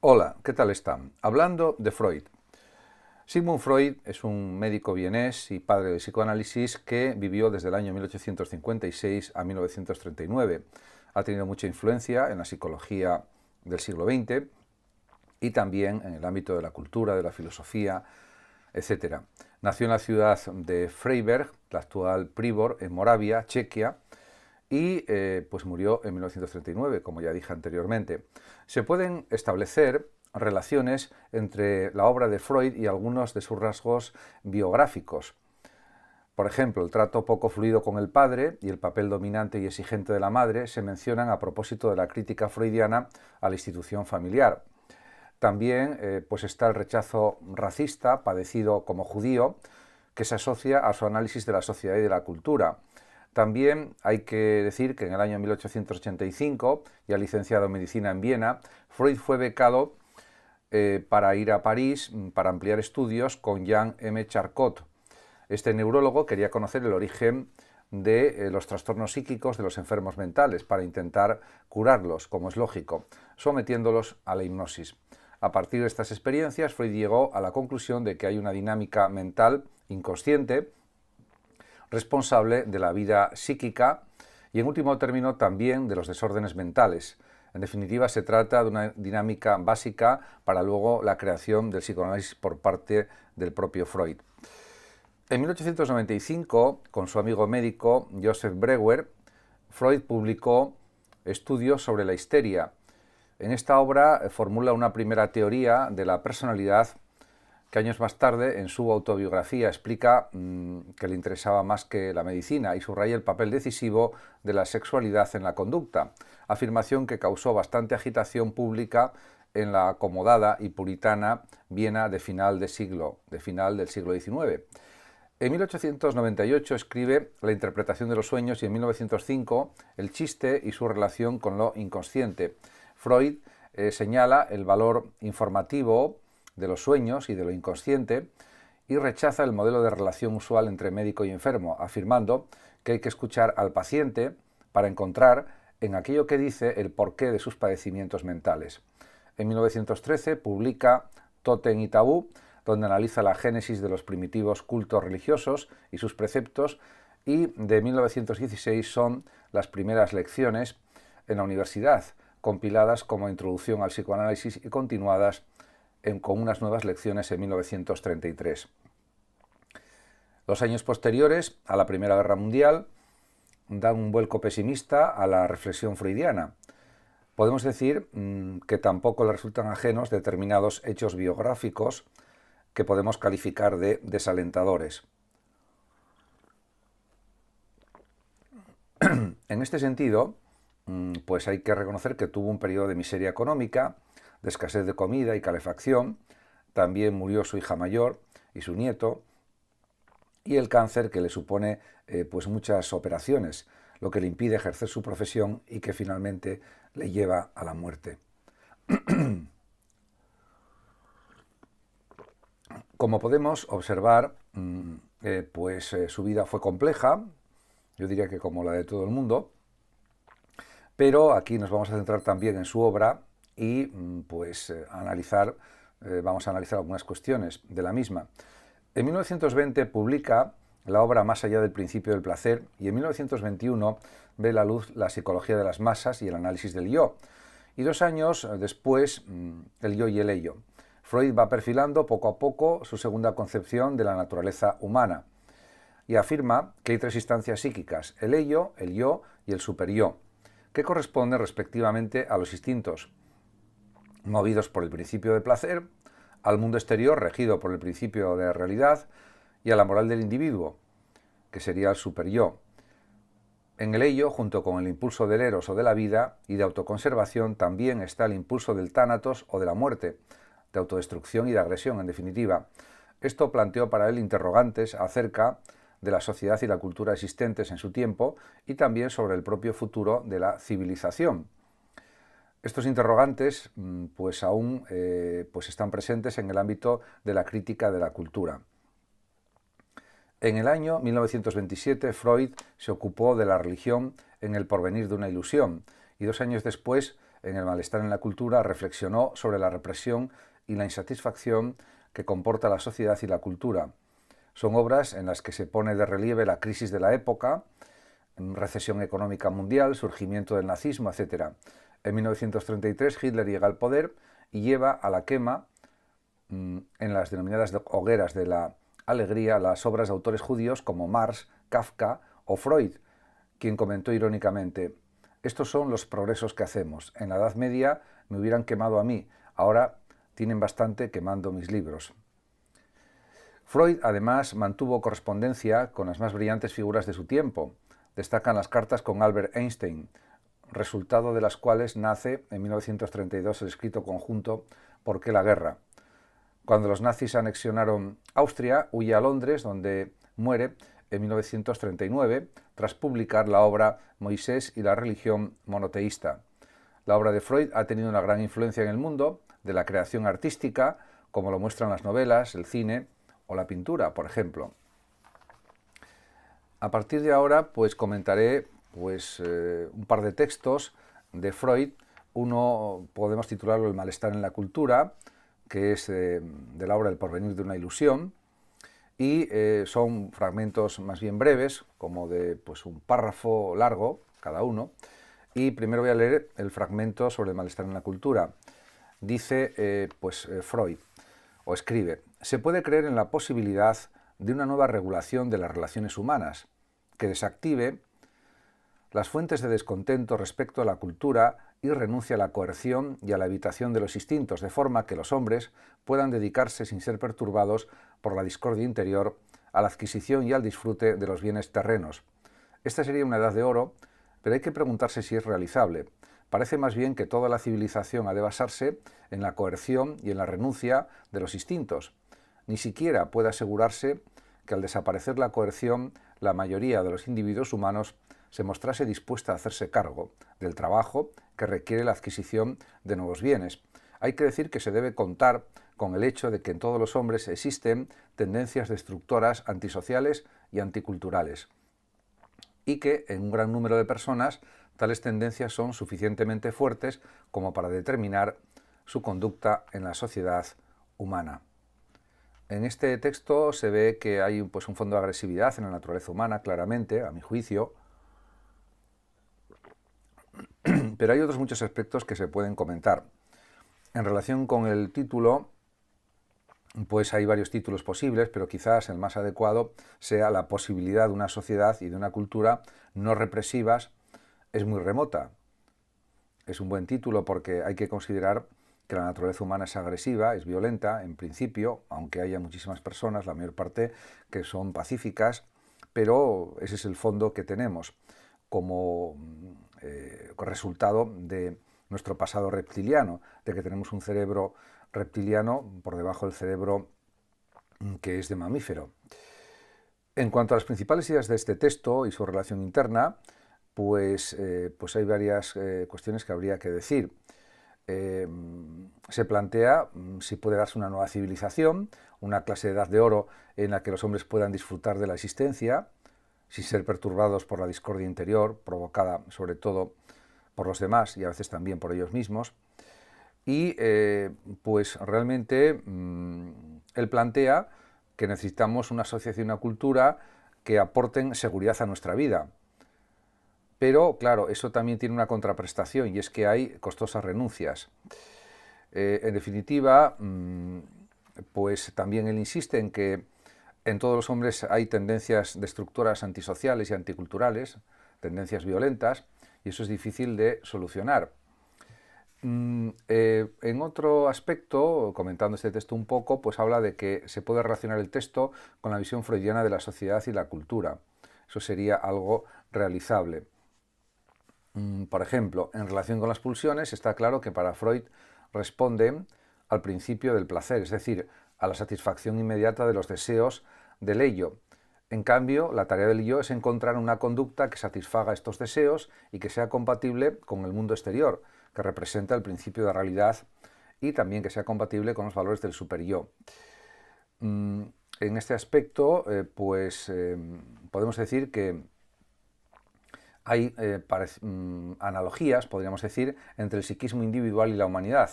Hola, ¿qué tal están? Hablando de Freud. Sigmund Freud es un médico vienés y padre del psicoanálisis que vivió desde el año 1856 a 1939. Ha tenido mucha influencia en la psicología del siglo XX y también en el ámbito de la cultura, de la filosofía, etc. Nació en la ciudad de Freiberg, la actual Pribor, en Moravia, Chequia, y pues murió en 1939, como ya dije anteriormente. Se pueden establecer relaciones entre la obra de Freud y algunos de sus rasgos biográficos. Por ejemplo, el trato poco fluido con el padre y el papel dominante y exigente de la madre se mencionan a propósito de la crítica freudiana a la institución familiar. También pues está el rechazo racista padecido como judío, que se asocia a su análisis de la sociedad y de la cultura. También hay que decir que en el año 1885, ya licenciado en medicina en Viena, Freud fue becado para ir a París para ampliar estudios con Jean M. Charcot. Este neurólogo quería conocer el origen de los trastornos psíquicos de los enfermos mentales para intentar curarlos, como es lógico, sometiéndolos a la hipnosis. A partir de estas experiencias, Freud llegó a la conclusión de que hay una dinámica mental inconsciente responsable de la vida psíquica y, en último término, también de los desórdenes mentales. En definitiva, se trata de una dinámica básica para luego la creación del psicoanálisis por parte del propio Freud. En 1895, con su amigo médico Joseph Breuer, Freud publicó estudios sobre la histeria. En esta obra formula una primera teoría de la personalidad que años más tarde, en su autobiografía, explica que le interesaba más que la medicina y subraya el papel decisivo de la sexualidad en la conducta, afirmación que causó bastante agitación pública en la acomodada y puritana Viena de final del siglo XIX. En 1898 escribe La interpretación de los sueños y en 1905 El chiste y su relación con lo inconsciente. Freud señala el valor informativo de los sueños y de lo inconsciente y rechaza el modelo de relación usual entre médico y enfermo, afirmando que hay que escuchar al paciente para encontrar en aquello que dice el porqué de sus padecimientos mentales. En 1913 publica Tótem y Tabú, donde analiza la génesis de los primitivos cultos religiosos y sus preceptos, y de 1916 son las primeras lecciones en la universidad, compiladas como introducción al psicoanálisis y continuadas con unas nuevas lecciones en 1933. Los años posteriores a la Primera Guerra Mundial dan un vuelco pesimista a la reflexión freudiana. Podemos decir que tampoco le resultan ajenos determinados hechos biográficos que podemos calificar de desalentadores. En este sentido, pues hay que reconocer que tuvo un periodo de miseria económica, de escasez de comida y calefacción. También murió su hija mayor y su nieto, y el cáncer que le supone pues muchas operaciones, lo que le impide ejercer su profesión y que finalmente le lleva a la muerte. Como podemos observar, su vida fue compleja, yo diría que como la de todo el mundo, pero aquí nos vamos a centrar también en su obra y vamos a analizar algunas cuestiones de la misma. En 1920 publica la obra Más allá del principio del placer y en 1921 ve la luz La psicología de las masas y el análisis del yo. Y 2 años después, El yo y el ello. Freud va perfilando poco a poco su segunda concepción de la naturaleza humana y afirma que hay 3 instancias psíquicas, el ello, el yo y el superyo, que corresponden respectivamente a los instintos movidos por el principio de placer, al mundo exterior regido por el principio de realidad y a la moral del individuo, que sería el superyo. En el ello, junto con el impulso del eros o de la vida y de autoconservación, también está el impulso del tánatos o de la muerte, de autodestrucción y de agresión, en definitiva. Esto planteó para él interrogantes acerca de la sociedad y la cultura existentes en su tiempo y también sobre el propio futuro de la civilización. Estos interrogantes aún están presentes en el ámbito de la crítica de la cultura. En el año 1927 Freud se ocupó de la religión en El porvenir de una ilusión y 2 años después en El malestar en la cultura, reflexionó sobre la represión y la insatisfacción que comporta la sociedad y la cultura. Son obras en las que se pone de relieve la crisis de la época, recesión económica mundial, surgimiento del nazismo, etc. En 1933 Hitler llega al poder y lleva a la quema en las denominadas hogueras de la alegría las obras de autores judíos como Marx, Kafka o Freud, quien comentó irónicamente: estos son los progresos que hacemos. En la Edad Media me hubieran quemado a mí, ahora tienen bastante quemando mis libros. Freud, además, mantuvo correspondencia con las más brillantes figuras de su tiempo. Destacan las cartas con Albert Einstein, resultado de las cuales nace en 1932 el escrito conjunto ¿Por qué la guerra? Cuando los nazis anexionaron Austria, huye a Londres, donde muere en 1939, tras publicar la obra Moisés y la religión monoteísta. La obra de Freud ha tenido una gran influencia en el mundo de la creación artística, como lo muestran las novelas, el cine o la pintura, por ejemplo. A partir de ahora, pues comentaré un par de textos de Freud. Uno podemos titularlo El malestar en la cultura, que es de la obra El porvenir de una ilusión, y son fragmentos más bien breves, como de un párrafo largo cada uno. Y primero voy a leer el fragmento sobre el malestar en la cultura. Dice Freud, o escribe: se puede creer en la posibilidad de una nueva regulación de las relaciones humanas, que desactive las fuentes de descontento respecto a la cultura y renuncie a la coerción y a la evitación de los instintos, de forma que los hombres puedan dedicarse sin ser perturbados por la discordia interior a la adquisición y al disfrute de los bienes terrenos. Esta sería una edad de oro, pero hay que preguntarse si es realizable. Parece más bien que toda la civilización ha de basarse en la coerción y en la renuncia de los instintos. Ni siquiera puede asegurarse que al desaparecer la coerción, la mayoría de los individuos humanos se mostrase dispuesta a hacerse cargo del trabajo que requiere la adquisición de nuevos bienes. Hay que decir que se debe contar con el hecho de que en todos los hombres existen tendencias destructoras, antisociales y anticulturales, y que en un gran número de personas tales tendencias son suficientemente fuertes como para determinar su conducta en la sociedad humana. En este texto se ve que hay un fondo de agresividad en la naturaleza humana, claramente, a mi juicio, pero hay otros muchos aspectos que se pueden comentar. En relación con el título, pues hay varios títulos posibles, pero quizás el más adecuado sea La posibilidad de una sociedad y de una cultura no represivas es muy remota. Es un buen título porque hay que considerar que la naturaleza humana es agresiva, es violenta, en principio, aunque haya muchísimas personas, la mayor parte, que son pacíficas, pero ese es el fondo que tenemos como resultado de nuestro pasado reptiliano, de que tenemos un cerebro reptiliano por debajo del cerebro que es de mamífero. En cuanto a las principales ideas de este texto y su relación interna, pues hay varias cuestiones que habría que decir. Se plantea si puede darse una nueva civilización, una clase de edad de oro en la que los hombres puedan disfrutar de la existencia, sin ser perturbados por la discordia interior, provocada sobre todo por los demás y a veces también por ellos mismos. Y pues realmente él plantea que necesitamos una sociedad y una cultura que aporten seguridad a nuestra vida. Pero, claro, eso también tiene una contraprestación y es que hay costosas renuncias. En definitiva, pues también él insiste en que en todos los hombres hay tendencias destructoras antisociales y anticulturales, tendencias violentas, y eso es difícil de solucionar. En otro aspecto, comentando este texto un poco, pues habla de que se puede relacionar el texto con la visión freudiana de la sociedad y la cultura. Eso sería algo realizable. Por ejemplo, en relación con las pulsiones, está claro que para Freud responden al principio del placer, es decir, a la satisfacción inmediata de los deseos del ello. En cambio, la tarea del yo es encontrar una conducta que satisfaga estos deseos y que sea compatible con el mundo exterior, que representa el principio de realidad, y también que sea compatible con los valores del superyo. En este aspecto, podemos decir que Hay analogías, podríamos decir, entre el psiquismo individual y la humanidad.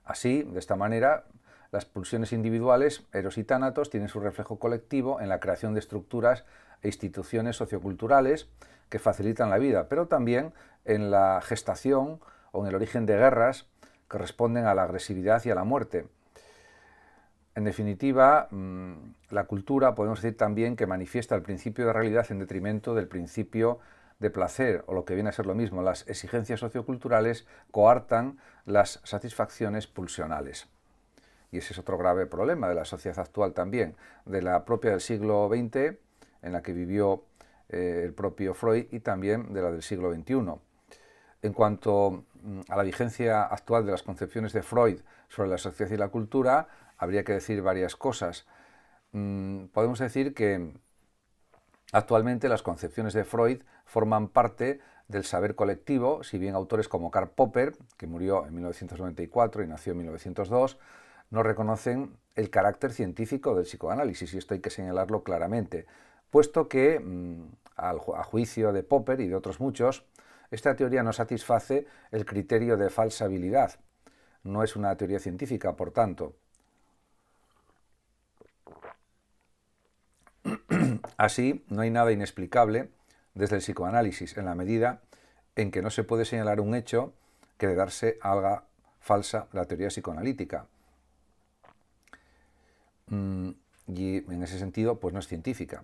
Así, de esta manera, las pulsiones individuales, eros y tánatos, tienen su reflejo colectivo en la creación de estructuras e instituciones socioculturales que facilitan la vida, pero también en la gestación o en el origen de guerras que responden a la agresividad y a la muerte. En definitiva, la cultura podemos decir también que manifiesta el principio de realidad en detrimento del principio de placer, o lo que viene a ser lo mismo, las exigencias socioculturales coartan las satisfacciones pulsionales. Y ese es otro grave problema de la sociedad actual también, de la propia del siglo XX, en la que vivió el propio Freud, y también de la del siglo XXI. En cuanto a la vigencia actual de las concepciones de Freud sobre la sociedad y la cultura, habría que decir varias cosas. Podemos decir que actualmente las concepciones de Freud forman parte del saber colectivo, si bien autores como Karl Popper, que murió en 1994 y nació en 1902, no reconocen el carácter científico del psicoanálisis, y esto hay que señalarlo claramente, puesto que, a juicio de Popper y de otros muchos, esta teoría no satisface el criterio de falsabilidad. No es una teoría científica, por tanto. Así, no hay nada inexplicable desde el psicoanálisis, en la medida en que no se puede señalar un hecho que de darse haga falsa la teoría psicoanalítica. Y en ese sentido, pues no es científica.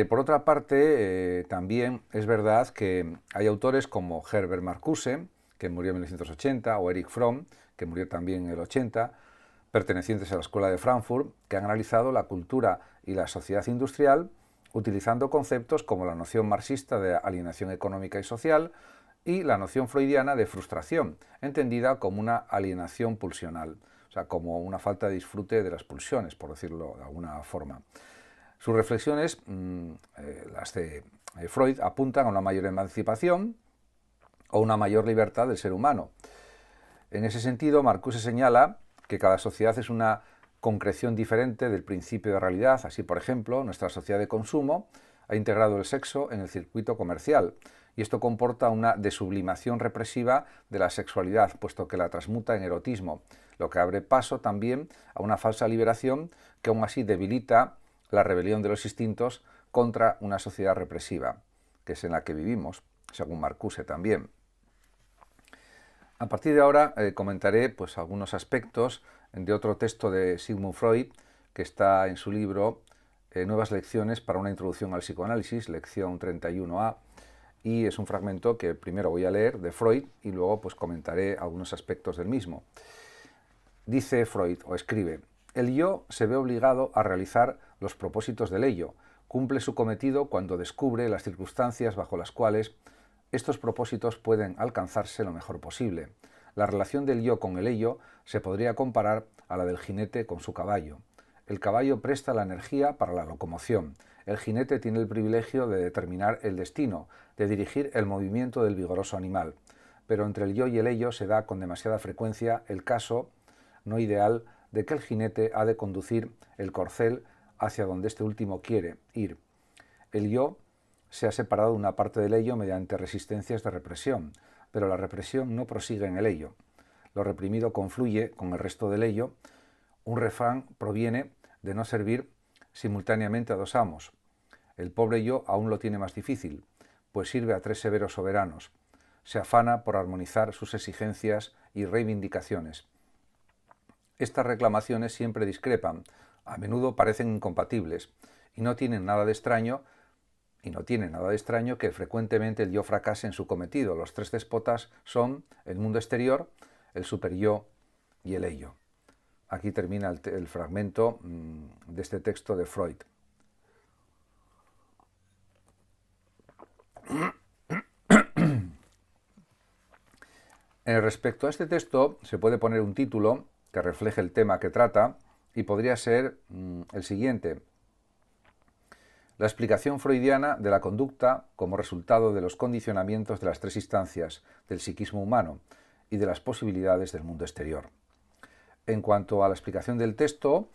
Por otra parte, también es verdad que hay autores como Herbert Marcuse, que murió en 1980, o Erich Fromm, que murió también en el 80, pertenecientes a la Escuela de Frankfurt, que han analizado la cultura y la sociedad industrial utilizando conceptos como la noción marxista de alienación económica y social y la noción freudiana de frustración, entendida como una alienación pulsional, o sea, como una falta de disfrute de las pulsiones, por decirlo de alguna forma. Sus reflexiones, las de Freud, apuntan a una mayor emancipación o una mayor libertad del ser humano. En ese sentido, Marcuse señala que cada sociedad es una concreción diferente del principio de realidad. Así, por ejemplo, nuestra sociedad de consumo ha integrado el sexo en el circuito comercial, y esto comporta una desublimación represiva de la sexualidad, puesto que la transmuta en erotismo, lo que abre paso también a una falsa liberación que aún así debilita la rebelión de los instintos contra una sociedad represiva, que es en la que vivimos, según Marcuse también. A partir de ahora comentaré pues, algunos aspectos de otro texto de Sigmund Freud, que está en su libro Nuevas lecciones para una introducción al psicoanálisis, lección 31A, y es un fragmento que primero voy a leer de Freud y luego pues, comentaré algunos aspectos del mismo. Dice Freud, o escribe: el yo se ve obligado a realizar los propósitos del ello, cumple su cometido cuando descubre las circunstancias bajo las cuales estos propósitos pueden alcanzarse lo mejor posible. La relación del yo con el ello se podría comparar a la del jinete con su caballo. El caballo presta la energía para la locomoción. El jinete tiene el privilegio de determinar el destino, de dirigir el movimiento del vigoroso animal. Pero entre el yo y el ello se da con demasiada frecuencia el caso no ideal de que el jinete ha de conducir el corcel hacia donde este último quiere ir. El yo se ha separado una parte del ello mediante resistencias de represión, pero la represión no prosigue en el ello. Lo reprimido confluye con el resto del ello. Un refrán proviene de no servir simultáneamente a dos amos. El pobre yo aún lo tiene más difícil, pues sirve a tres severos soberanos. Se afana por armonizar sus exigencias y reivindicaciones. Estas reclamaciones siempre discrepan, a menudo parecen incompatibles, y no tienen nada de extraño que frecuentemente el yo fracase en su cometido. Los tres déspotas son el mundo exterior, el superyo y el ello. Aquí termina el fragmento de este texto de Freud. Respecto a este texto, se puede poner un título que refleje el tema que trata y podría ser el siguiente: la explicación freudiana de la conducta como resultado de los condicionamientos de las tres instancias del psiquismo humano y de las posibilidades del mundo exterior. En cuanto a la explicación del texto,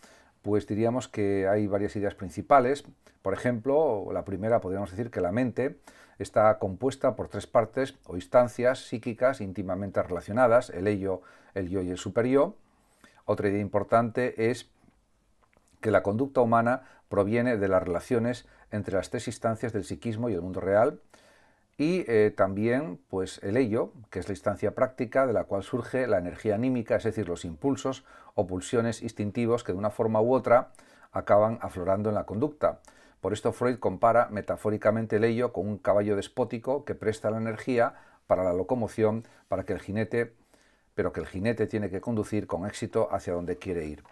pues diríamos que hay varias ideas principales. Por ejemplo, la primera podríamos decir que la mente está compuesta por tres partes o instancias psíquicas íntimamente relacionadas, el ello, el yo y el superyo. Otra idea importante es que la conducta humana proviene de las relaciones entre las tres instancias del psiquismo y el mundo real, y también pues el ello, que es la instancia práctica de la cual surge la energía anímica, es decir, los impulsos o pulsiones instintivos que de una forma u otra acaban aflorando en la conducta. Por esto Freud compara metafóricamente el ello con un caballo despótico que presta la energía para la locomoción, para que el jinete, pero que el jinete tiene que conducir con éxito hacia donde quiere ir.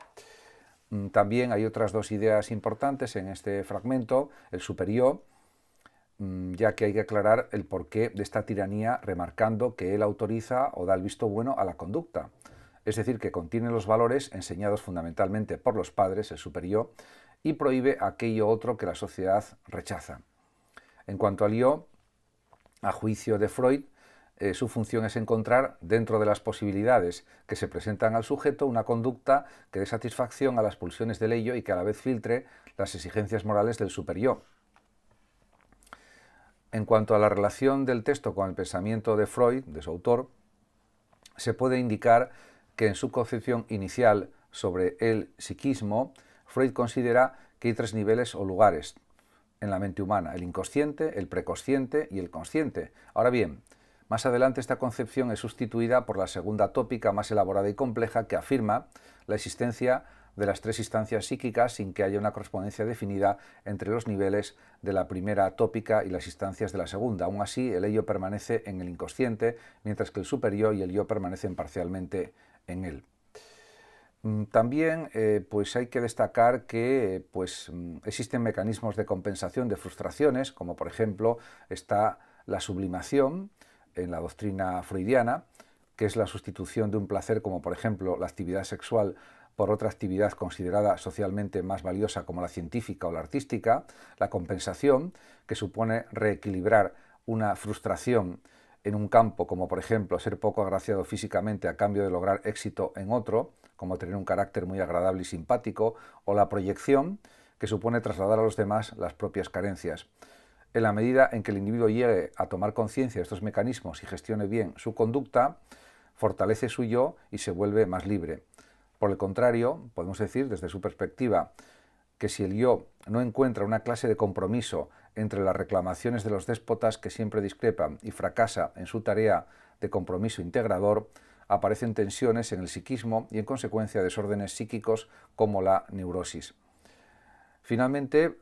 También hay otras dos ideas importantes en este fragmento, el superyo, ya que hay que aclarar el porqué de esta tiranía, remarcando que él autoriza o da el visto bueno a la conducta. Es decir, que contiene los valores enseñados fundamentalmente por los padres, el superyo, y prohíbe aquello otro que la sociedad rechaza. En cuanto al yo, a juicio de Freud, su función es encontrar dentro de las posibilidades que se presentan al sujeto una conducta que dé satisfacción a las pulsiones del ello y que a la vez filtre las exigencias morales del superyo. En cuanto a la relación del texto con el pensamiento de Freud, de su autor, se puede indicar que en su concepción inicial sobre el psiquismo, Freud considera que hay tres niveles o lugares en la mente humana: el inconsciente, el preconsciente y el consciente. Ahora bien, más adelante esta concepción es sustituida por la segunda tópica más elaborada y compleja, que afirma la existencia de las tres instancias psíquicas sin que haya una correspondencia definida entre los niveles de la primera tópica y las instancias de la segunda. Aún así, el ello permanece en el inconsciente, mientras que el superyo y el yo permanecen parcialmente en él. También pues hay que destacar que existen mecanismos de compensación de frustraciones, como por ejemplo está la sublimación en la doctrina freudiana, que es la sustitución de un placer, como por ejemplo la actividad sexual, por otra actividad considerada socialmente más valiosa como la científica o la artística. La compensación, que supone reequilibrar una frustración en un campo, como por ejemplo ser poco agraciado físicamente a cambio de lograr éxito en otro, como tener un carácter muy agradable y simpático, o la proyección, que supone trasladar a los demás las propias carencias. En la medida en que el individuo llegue a tomar conciencia de estos mecanismos y gestione bien su conducta, fortalece su yo y se vuelve más libre. Por el contrario, podemos decir desde su perspectiva que si el yo no encuentra una clase de compromiso entre las reclamaciones de los déspotas que siempre discrepan y fracasa en su tarea de compromiso integrador, aparecen tensiones en el psiquismo y en consecuencia desórdenes psíquicos como la neurosis. Finalmente,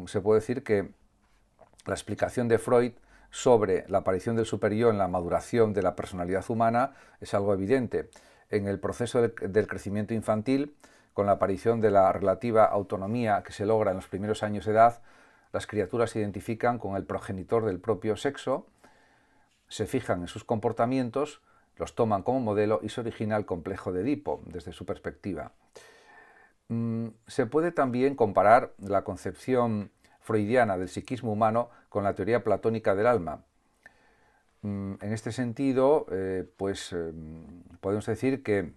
se puede decir que la explicación de Freud sobre la aparición del superyo en la maduración de la personalidad humana es algo evidente. En el proceso del crecimiento infantil, con la aparición de la relativa autonomía que se logra en los primeros años de edad, las criaturas se identifican con el progenitor del propio sexo, se fijan en sus comportamientos, los toman como modelo y se origina el complejo de Edipo, desde su perspectiva. Se puede también comparar la concepción freudiana del psiquismo humano con la teoría platónica del alma. En este sentido, podemos decir que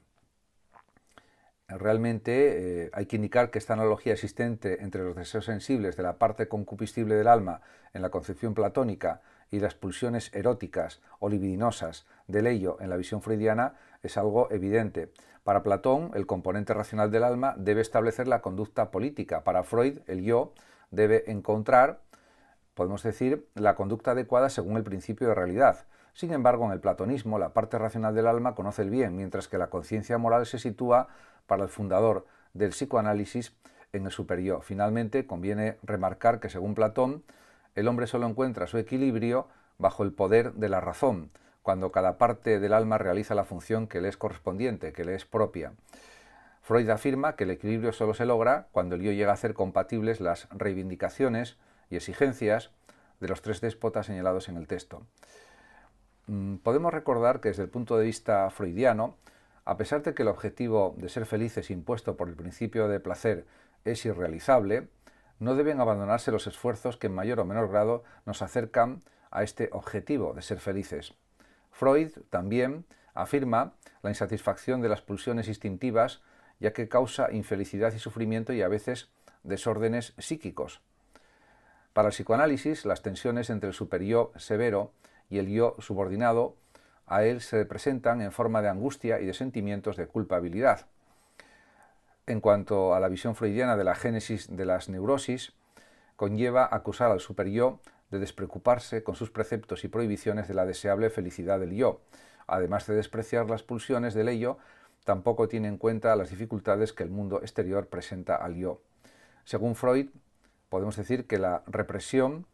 realmente hay que indicar que esta analogía existente entre los deseos sensibles de la parte concupiscible del alma en la concepción platónica y las pulsiones eróticas o libidinosas del ello en la visión freudiana es algo evidente. Para Platón, el componente racional del alma debe establecer la conducta política. Para Freud, el yo debe encontrar, podemos decir, la conducta adecuada según el principio de realidad. Sin embargo, en el platonismo, la parte racional del alma conoce el bien, mientras que la conciencia moral se sitúa para el fundador del psicoanálisis en el superyo. Finalmente, conviene remarcar que, según Platón, el hombre solo encuentra su equilibrio bajo el poder de la razón, cuando cada parte del alma realiza la función que le es correspondiente, que le es propia. Freud afirma que el equilibrio solo se logra cuando el yo llega a hacer compatibles las reivindicaciones y exigencias de los tres déspotas señalados en el texto. Podemos recordar que desde el punto de vista freudiano, a pesar de que el objetivo de ser felices impuesto por el principio de placer es irrealizable, no deben abandonarse los esfuerzos que en mayor o menor grado nos acercan a este objetivo de ser felices. Freud también afirma la insatisfacción de las pulsiones instintivas ya que causa infelicidad y sufrimiento y a veces desórdenes psíquicos. Para el psicoanálisis, las tensiones entre el superyo severo y el yo subordinado a él se presentan en forma de angustia y de sentimientos de culpabilidad. En cuanto a la visión freudiana de la génesis de las neurosis, conlleva acusar al superyo de despreocuparse con sus preceptos y prohibiciones de la deseable felicidad del yo. Además de despreciar las pulsiones del ello, tampoco tiene en cuenta las dificultades que el mundo exterior presenta al yo. Según Freud, podemos decir que la represión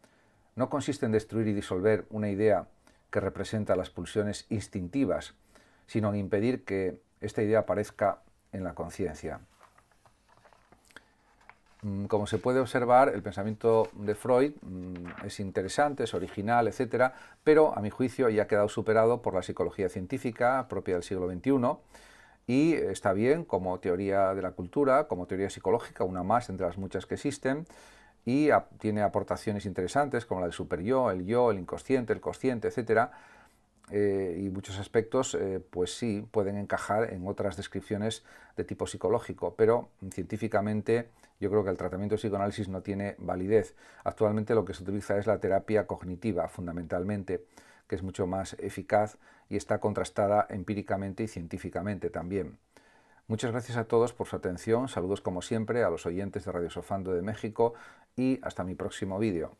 no consiste en destruir y disolver una idea que representa las pulsiones instintivas, sino en impedir que esta idea aparezca en la conciencia. Como se puede observar, el pensamiento de Freud es interesante, es original, etc., pero a mi juicio ya ha quedado superado por la psicología científica propia del siglo XXI y está bien como teoría de la cultura, como teoría psicológica, una más entre las muchas que existen, y tiene aportaciones interesantes como la del superyo, el inconsciente, el consciente, etc., y muchos aspectos pues sí pueden encajar en otras descripciones de tipo psicológico, pero científicamente yo creo que el tratamiento de psicoanálisis no tiene validez. Actualmente lo que se utiliza es la terapia cognitiva fundamentalmente, que es mucho más eficaz y está contrastada empíricamente y científicamente también. Muchas gracias a todos por su atención, saludos como siempre a los oyentes de Radio Sofando de México y hasta mi próximo vídeo.